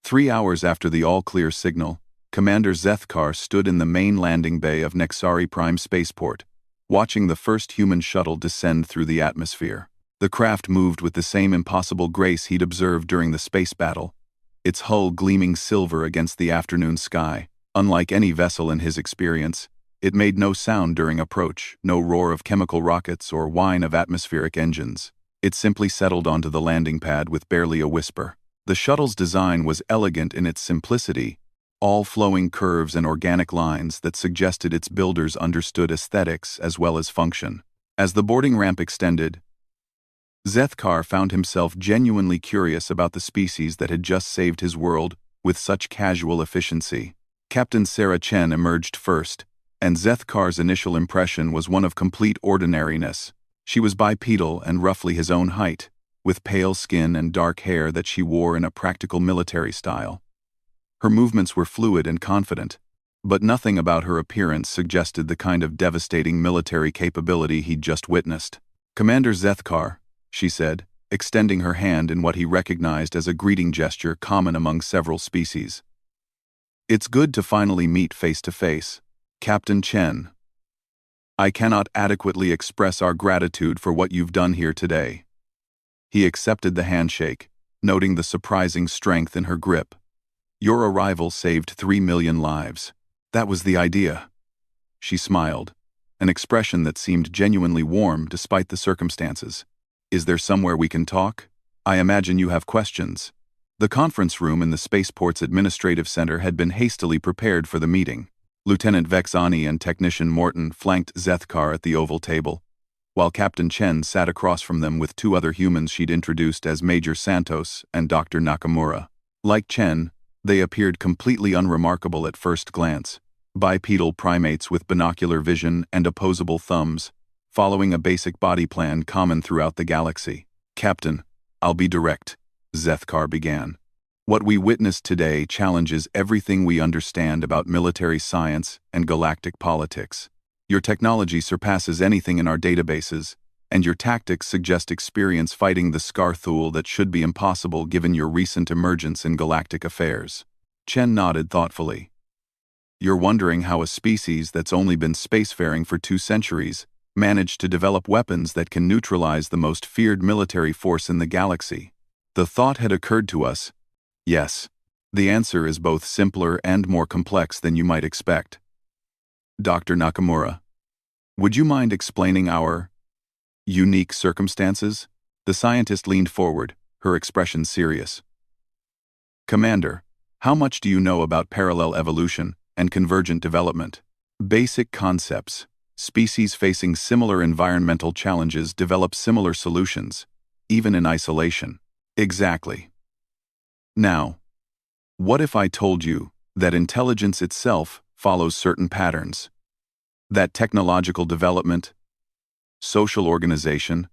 3 hours after the all-clear signal, Commander Zethkar stood in the main landing bay of Nexari Prime Spaceport, watching the first human shuttle descend through the atmosphere. The craft moved with the same impossible grace he'd observed during the space battle, its hull gleaming silver against the afternoon sky. Unlike any vessel in his experience, it made no sound during approach, no roar of chemical rockets or whine of atmospheric engines. It simply settled onto the landing pad with barely a whisper. The shuttle's design was elegant in its simplicity, all flowing curves and organic lines that suggested its builders understood aesthetics as well as function. As the boarding ramp extended, Zethkar found himself genuinely curious about the species that had just saved his world with such casual efficiency. Captain Sarah Chen emerged first, and Zethkar's initial impression was one of complete ordinariness. She was bipedal and roughly his own height, with pale skin and dark hair that she wore in a practical military style. Her movements were fluid and confident, but nothing about her appearance suggested the kind of devastating military capability he'd just witnessed. "Commander Zethkar," she said, extending her hand in what he recognized as a greeting gesture common among several species. "It's good to finally meet face to face, Captain Chen. I cannot adequately express our gratitude for what you've done here today." He accepted the handshake, noting the surprising strength in her grip. "Your arrival saved 3 million lives. That was the idea." She smiled, an expression that seemed genuinely warm despite the circumstances. "Is there somewhere we can talk? I imagine you have questions." The conference room in the spaceport's administrative center had been hastily prepared for the meeting. Lieutenant Vexani and Technician Morton flanked Zethkar at the oval table, while Captain Chen sat across from them with 2 other humans she'd introduced as Major Santos and Dr. Nakamura. Like Chen, they appeared completely unremarkable at first glance, bipedal primates with binocular vision and opposable thumbs, following a basic body plan common throughout the galaxy. "Captain, I'll be direct," Zethkar began. "What we witnessed today challenges everything we understand about military science and galactic politics. Your technology surpasses anything in our databases, and your tactics suggest experience fighting the Scarthul that should be impossible given your recent emergence in galactic affairs." Chen nodded thoughtfully. "You're wondering how a species that's only been spacefaring for 2 centuries managed to develop weapons that can neutralize the most feared military force in the galaxy. The thought had occurred to us. Yes, the answer is both simpler and more complex than you might expect. Dr. Nakamura, would you mind explaining our unique circumstances?" The scientist leaned forward, her expression serious. "Commander, how much do you know about parallel evolution and convergent development?" "Basic concepts. Species facing similar environmental challenges develop similar solutions, even in isolation." "Exactly. Now, what if I told you that intelligence itself follows certain patterns? That technological development, social organization,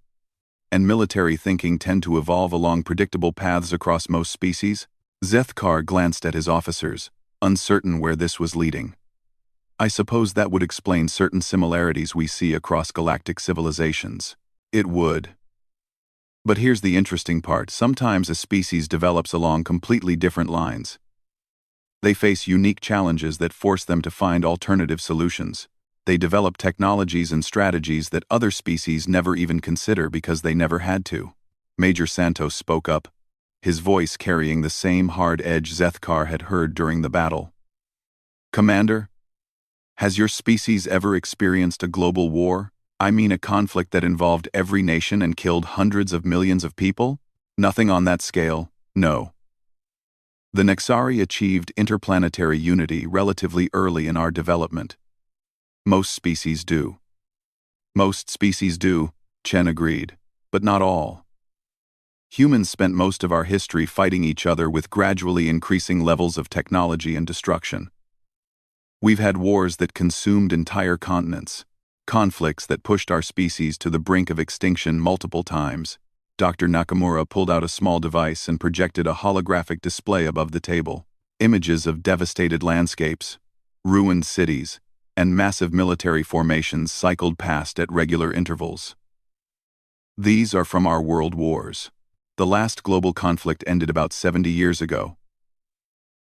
and military thinking tend to evolve along predictable paths across most species?" Zethkar glanced at his officers, uncertain where this was leading. "I suppose that would explain certain similarities we see across galactic civilizations." "It would. But here's the interesting part. Sometimes a species develops along completely different lines. They face unique challenges that force them to find alternative solutions. They develop technologies and strategies that other species never even consider because they never had to." Major Santos spoke up, his voice carrying the same hard edge Zethkar had heard during the battle. "Commander, has your species ever experienced a global war? I mean a conflict that involved every nation and killed hundreds of millions of people?" "Nothing on that scale, no. The Nexari achieved interplanetary unity relatively early in our development. Most species do." "Most species do," Chen agreed, "but not all. Humans spent most of our history fighting each other with gradually increasing levels of technology and destruction. We've had wars that consumed entire continents, conflicts that pushed our species to the brink of extinction multiple times." Dr. Nakamura pulled out a small device and projected a holographic display above the table. Images of devastated landscapes, ruined cities, and massive military formations cycled past at regular intervals. "These are from our world wars. The last global conflict ended about 70 years ago.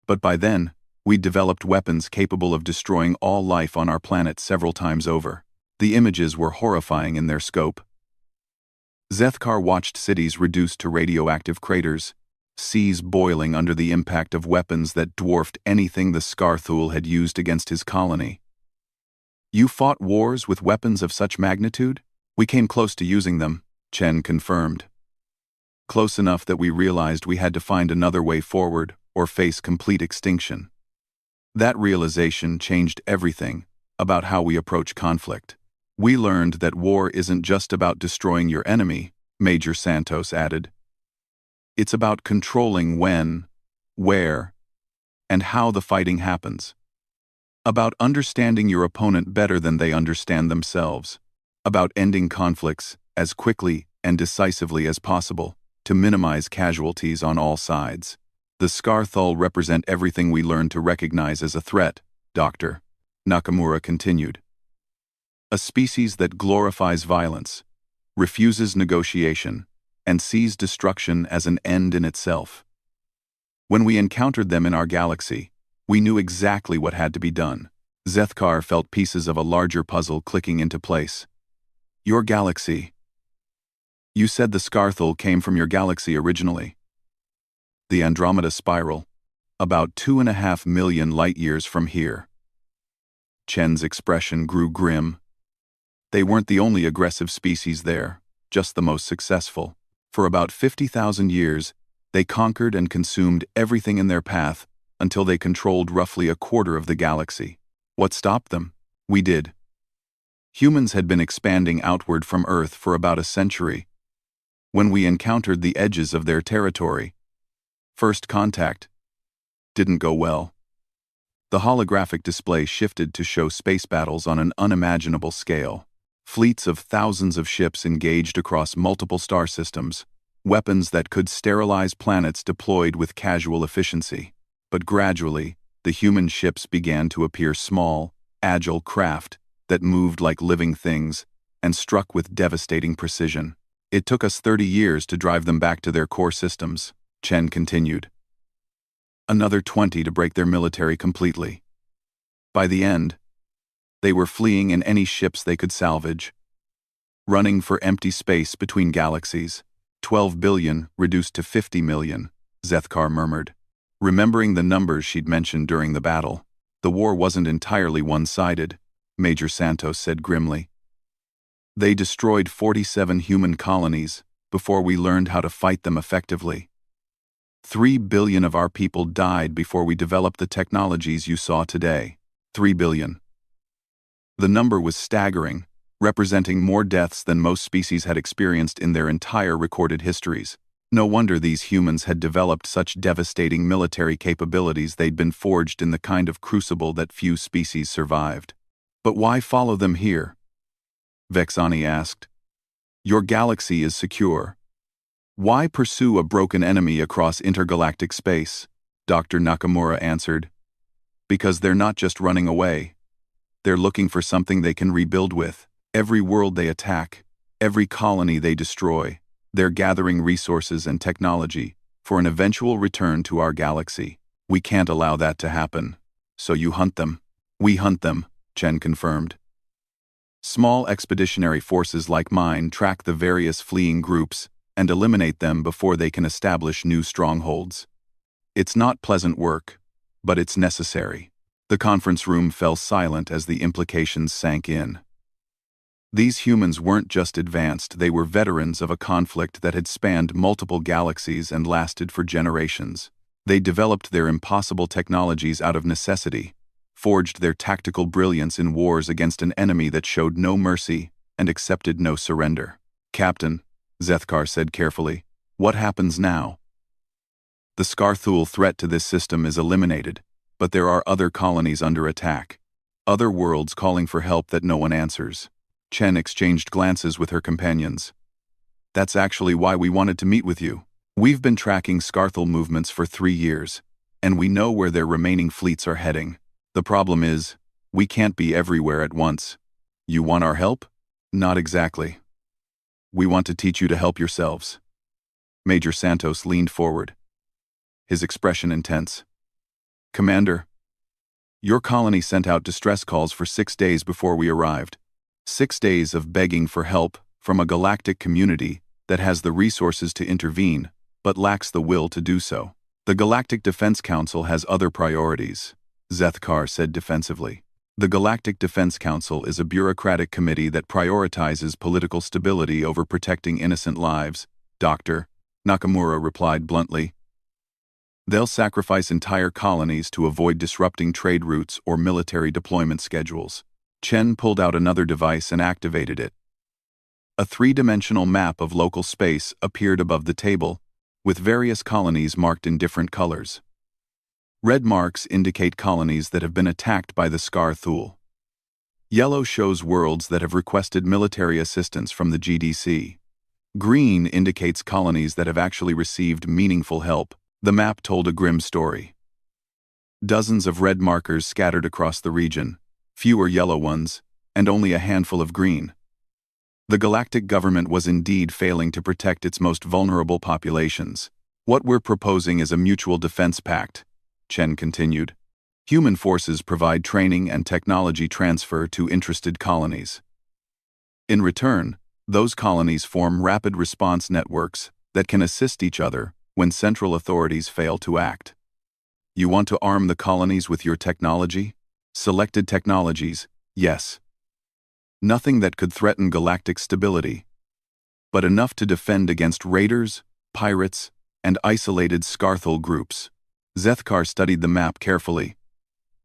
But by then, we'd developed weapons capable of destroying all life on our planet several times over. The images were horrifying in their scope. Zethkar watched cities reduced to radioactive craters, seas boiling under the impact of weapons that dwarfed anything the Scarthul had used against his colony. "You fought wars with weapons of such magnitude?" "We came close to using them," Chen confirmed. "Close enough that we realized we had to find another way forward or face complete extinction." That realization changed everything about how we approach conflict. "We learned that war isn't just about destroying your enemy," Major Santos added. "It's about controlling when, where, and how the fighting happens. About understanding your opponent better than they understand themselves. About ending conflicts as quickly and decisively as possible to minimize casualties on all sides. The Scarthul represent everything we learned to recognize as a threat," Dr. Nakamura continued. "A species that glorifies violence, refuses negotiation, and sees destruction as an end in itself. When we encountered them in our galaxy, we knew exactly what had to be done." Zethkar felt pieces of a larger puzzle clicking into place. "Your galaxy. You said the Scarthul came from your galaxy originally." "The Andromeda Spiral, about 2.5 million light-years from here." Chen's expression grew grim. "They weren't the only aggressive species there, just the most successful. For about 50,000 years, they conquered and consumed everything in their path until they controlled roughly a quarter of the galaxy. What stopped them? We did. Humans had been expanding outward from Earth for about a century. When we encountered the edges of their territory, first contact didn't go well. The holographic display shifted to show space battles on an unimaginable scale. Fleets of thousands of ships engaged across multiple star systems, weapons that could sterilize planets deployed with casual efficiency. But gradually, the human ships began to appear small, agile craft that moved like living things and struck with devastating precision. "It took us 30 years to drive them back to their core systems," Chen continued. "Another 20 to break their military completely. By the end, they were fleeing in any ships they could salvage, running for empty space between galaxies. 12 billion reduced to 50 million, Zethkar murmured, remembering the numbers she'd mentioned during the battle. "The war wasn't entirely one-sided," Major Santos said grimly. "They destroyed 47 human colonies before we learned how to fight them effectively. 3 billion of our people died before we developed the technologies you saw today. 3 billion. The number was staggering, representing more deaths than most species had experienced in their entire recorded histories. No wonder these humans had developed such devastating military capabilities. They'd been forged in the kind of crucible that few species survived." "But why follow them here?" Vexani asked. "Your galaxy is secure. Why pursue a broken enemy across intergalactic space?" Dr. Nakamura answered. "Because they're not just running away. They're looking for something they can rebuild with. Every world they attack, every colony they destroy, they're gathering resources and technology for an eventual return to our galaxy. We can't allow that to happen. So you hunt them." "We hunt them," Chen confirmed. "Small expeditionary forces like mine track the various fleeing groups and eliminate them before they can establish new strongholds. It's not pleasant work, but it's necessary." The conference room fell silent as the implications sank in. These humans weren't just advanced, they were veterans of a conflict that had spanned multiple galaxies and lasted for generations. They developed their impossible technologies out of necessity, forged their tactical brilliance in wars against an enemy that showed no mercy and accepted no surrender. "Captain," Zethkar said carefully, "what happens now?" "The Scarthul threat to this system is eliminated, but there are other colonies under attack. Other worlds calling for help that no one answers." Chen exchanged glances with her companions. "That's actually why we wanted to meet with you. We've been tracking Scarthul movements for 3 years, and we know where their remaining fleets are heading. The problem is, we can't be everywhere at once. You want our help?" "Not exactly. We want to teach you to help yourselves." Major Santos leaned forward, his expression intense. Commander, your colony sent out distress calls for 6 days before we arrived. 6 days of begging for help from a galactic community that has the resources to intervene, but lacks the will to do so. The Galactic Defense Council has other priorities, Zethkar said defensively. The Galactic Defense Council is a bureaucratic committee that prioritizes political stability over protecting innocent lives, Dr. Nakamura replied bluntly. They'll sacrifice entire colonies to avoid disrupting trade routes or military deployment schedules. Chen pulled out another device and activated it. A three-dimensional map of local space appeared above the table, with various colonies marked in different colors. Red marks indicate colonies that have been attacked by the Scar Thule. Yellow shows worlds that have requested military assistance from the GDC. Green indicates colonies that have actually received meaningful help. The map told a grim story. Dozens of red markers scattered across the region, fewer yellow ones, and only a handful of green. The galactic government was indeed failing to protect its most vulnerable populations. What we're proposing is a mutual defense pact, Chen continued. Human forces provide training and technology transfer to interested colonies. In return, those colonies form rapid response networks that can assist each other when central authorities fail to act. You want to arm the colonies with your technology? Selected technologies, yes. Nothing that could threaten galactic stability, but enough to defend against raiders, pirates, and isolated Scarthul groups. Zethkar studied the map carefully.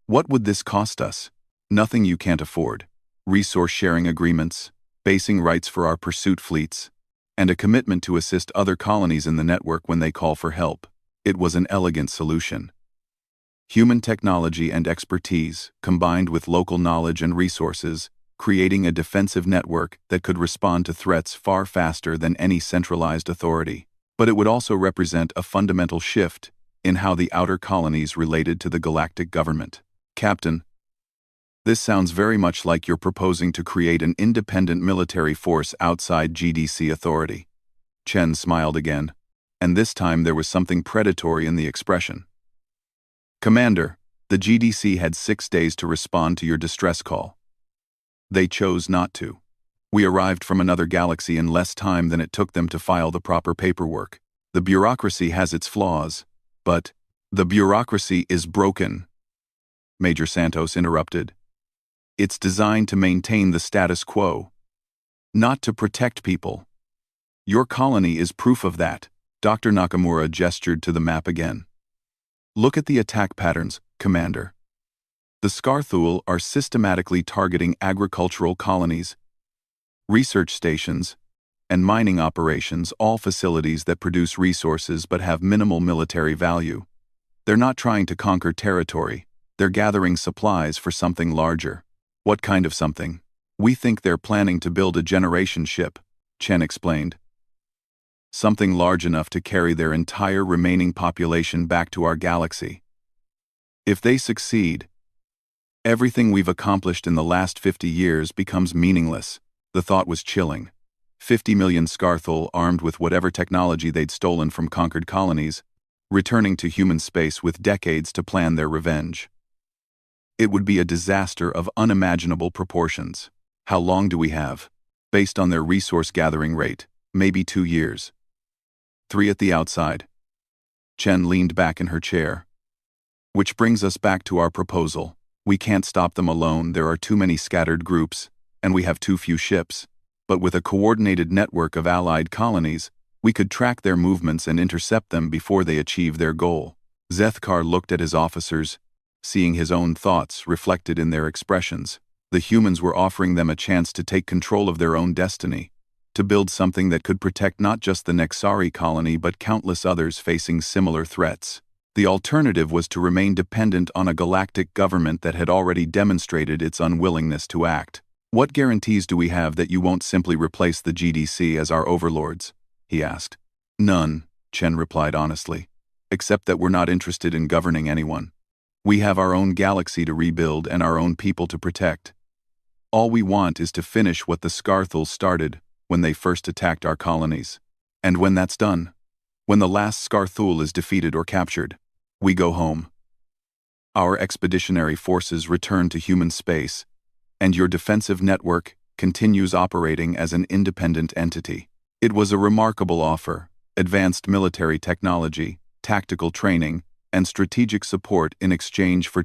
What would this cost us? Nothing you can't afford. Resource-sharing agreements, basing rights for our pursuit fleets, and a commitment to assist other colonies in the network when they call for help. It was an elegant solution. Human technology and expertise, combined with local knowledge and resources, creating a defensive network that could respond to threats far faster than any centralized authority. But it would also represent a fundamental shift in how the outer colonies related to the galactic government. Captain, this sounds very much like you're proposing to create an independent military force outside GDC authority. Chen smiled again, and this time there was something predatory in the expression. Commander, the GDC had 6 days to respond to your distress call. They chose not to. We arrived from another galaxy in less time than it took them to file the proper paperwork. The bureaucracy has its flaws, but the bureaucracy is broken, Major Santos interrupted. It's designed to maintain the status quo, not to protect people. Your colony is proof of that. Dr. Nakamura gestured to the map again. Look at the attack patterns, Commander. The Scarthul are systematically targeting agricultural colonies, research stations, and mining operations, all facilities that produce resources but have minimal military value. They're not trying to conquer territory, they're gathering supplies for something larger. What kind of something? We think they're planning to build a generation ship, Chen explained. Something large enough to carry their entire remaining population back to our galaxy. If they succeed, everything we've accomplished in the last 50 years becomes meaningless. The thought was chilling. 50 million Scarthul armed with whatever technology they'd stolen from conquered colonies, returning to human space with decades to plan their revenge. It would be a disaster of unimaginable proportions. How long do we have? Based on their resource gathering rate, maybe 2 years. 3 at the outside. Chen leaned back in her chair. Which brings us back to our proposal. We can't stop them alone, there are too many scattered groups, and we have too few ships. But with a coordinated network of allied colonies, we could track their movements and intercept them before they achieve their goal. Zethkar looked at his officers, seeing his own thoughts reflected in their expressions. The humans were offering them a chance to take control of their own destiny, to build something that could protect not just the Nexari colony but countless others facing similar threats. The alternative was to remain dependent on a galactic government that had already demonstrated its unwillingness to act. What guarantees do we have that you won't simply replace the GDC as our overlords? He asked. None, Chen replied honestly, except that we're not interested in governing anyone. We have our own galaxy to rebuild and our own people to protect. All we want is to finish what the Scarthul started when they first attacked our colonies. And when that's done, when the last Scarthul is defeated or captured, we go home. Our expeditionary forces return to human space, and your defensive network continues operating as an independent entity. It was a remarkable offer: advanced military technology, tactical training, and strategic support in exchange for